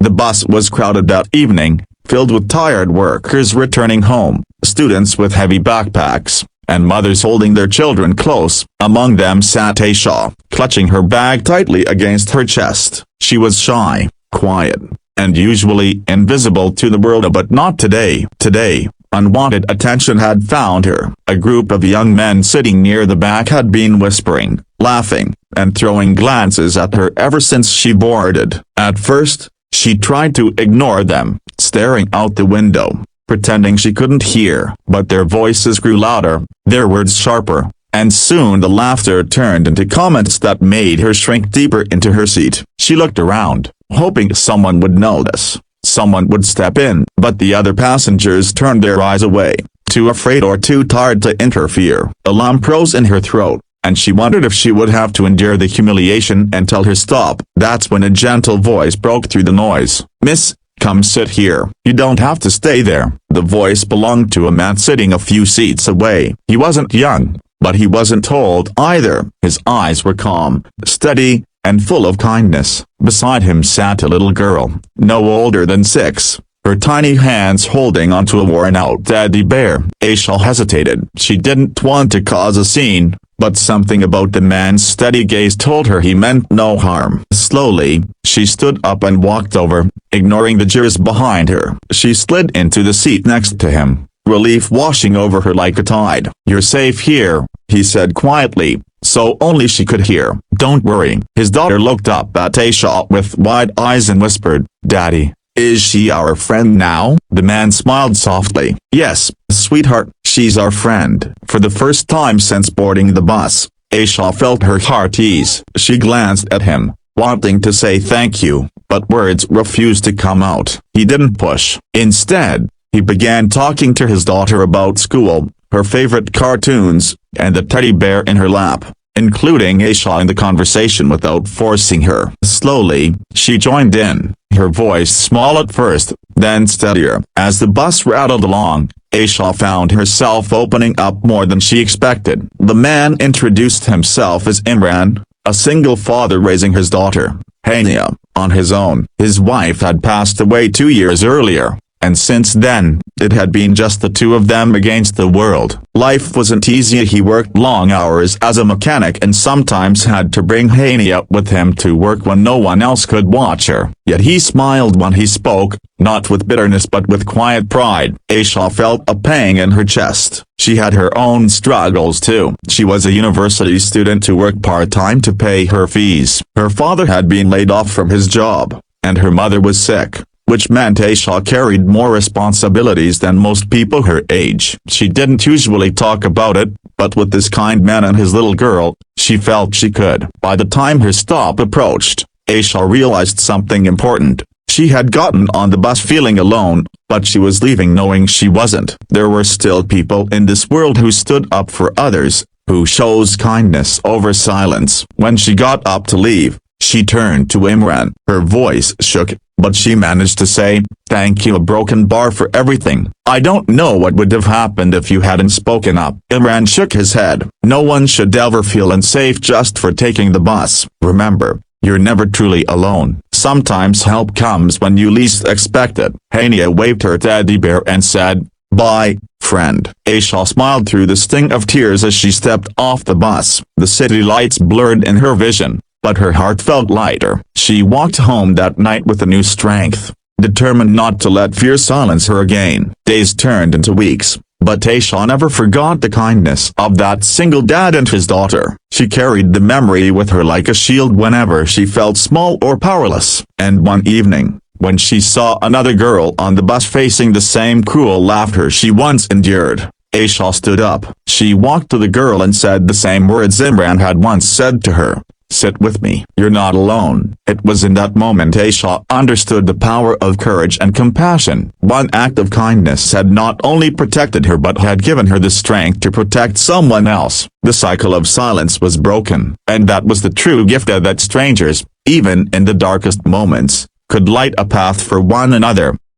The bus was crowded that evening, filled with tired workers returning home, students with heavy backpacks, and mothers holding their children close. Among them sat Aisha, clutching her bag tightly against her chest. She was shy, quiet, and usually invisible to the world, but not today. Today, unwanted attention had found her. A group of young men sitting near the back had been whispering, laughing, and throwing glances at her ever since she boarded. At first, she tried to ignore them, staring out the window, pretending she couldn't hear. But their voices grew louder, their words sharper, and soon the laughter turned into comments that made her shrink deeper into her seat. She looked around, hoping someone would notice, someone would step in, but the other passengers turned their eyes away, too afraid or too tired to interfere. A lump rose in her throat, and she wondered if she would have to endure the humiliation and tell her stop. That's when a gentle voice broke through the noise. "Miss, come sit here. You don't have to stay there." The voice belonged to a man sitting a few seats away. He wasn't young, but he wasn't old either. His eyes were calm, steady, and full of kindness. Beside him sat a little girl, no older than 6, her tiny hands holding onto a worn-out teddy bear. Aisha hesitated. She didn't want to cause a scene, but something about the man's steady gaze told her he meant no harm. Slowly, she stood up and walked over, ignoring the jeers behind her. She slid into the seat next to him, relief washing over her like a tide. "You're safe here," he said quietly, so only she could hear. "Don't worry." His daughter looked up at Aisha with wide eyes and whispered, "Daddy, is she our friend now?" The man smiled softly. "Yes, sweetheart, she's our friend." For the first time since boarding the bus, Aisha felt her heart ease. She glanced at him, wanting to say thank you, but words refused to come out. He didn't push. Instead, he began talking to his daughter about school, her favorite cartoons, and the teddy bear in her lap, including Aisha in the conversation without forcing her. Slowly, she joined in, her voice small at first, then steadier. As the bus rattled along, Aisha found herself opening up more than she expected. The man introduced himself as Imran, a single father raising his daughter, Hania, on his own. His wife had passed away 2 years earlier, and since then, it had been just the two of them against the world. Life wasn't easy. He worked long hours as a mechanic and sometimes had to bring Hania with him to work when no one else could watch her. Yet he smiled when he spoke, not with bitterness but with quiet pride. Aisha felt a pang in her chest. She had her own struggles too. She was a university student who worked part-time to pay her fees. Her father had been laid off from his job, and her mother was sick, which meant Aisha carried more responsibilities than most people her age. She didn't usually talk about it, but with this kind man and his little girl, she felt she could. By the time her stop approached, Aisha realized something important. She had gotten on the bus feeling alone, but she was leaving knowing she wasn't. There were still people in this world who stood up for others, who chose kindness over silence. When she got up to leave, she turned to Imran. Her voice shook, but she managed to say, "Thank you, a broken bar for everything. I don't know what would have happened if you hadn't spoken up." Imran shook his head. "No one should ever feel unsafe just for taking the bus. Remember, you're never truly alone. Sometimes help comes when you least expect it." Hania waved her teddy bear and said, "Bye, friend." Aisha smiled through the sting of tears as she stepped off the bus. The city lights blurred in her vision, but her heart felt lighter. She walked home that night with a new strength, determined not to let fear silence her again. Days turned into weeks, but Aisha never forgot the kindness of that single dad and his daughter. She carried the memory with her like a shield whenever she felt small or powerless. And one evening, when she saw another girl on the bus facing the same cruel laughter she once endured, Aisha stood up. She walked to the girl and said the same words Imran had once said to her. "Sit with me. You're not alone." It was in that moment Aisha understood the power of courage and compassion. One act of kindness had not only protected her but had given her the strength to protect someone else. The cycle of silence was broken, and that was the true gift that strangers, even in the darkest moments, could light a path for one another.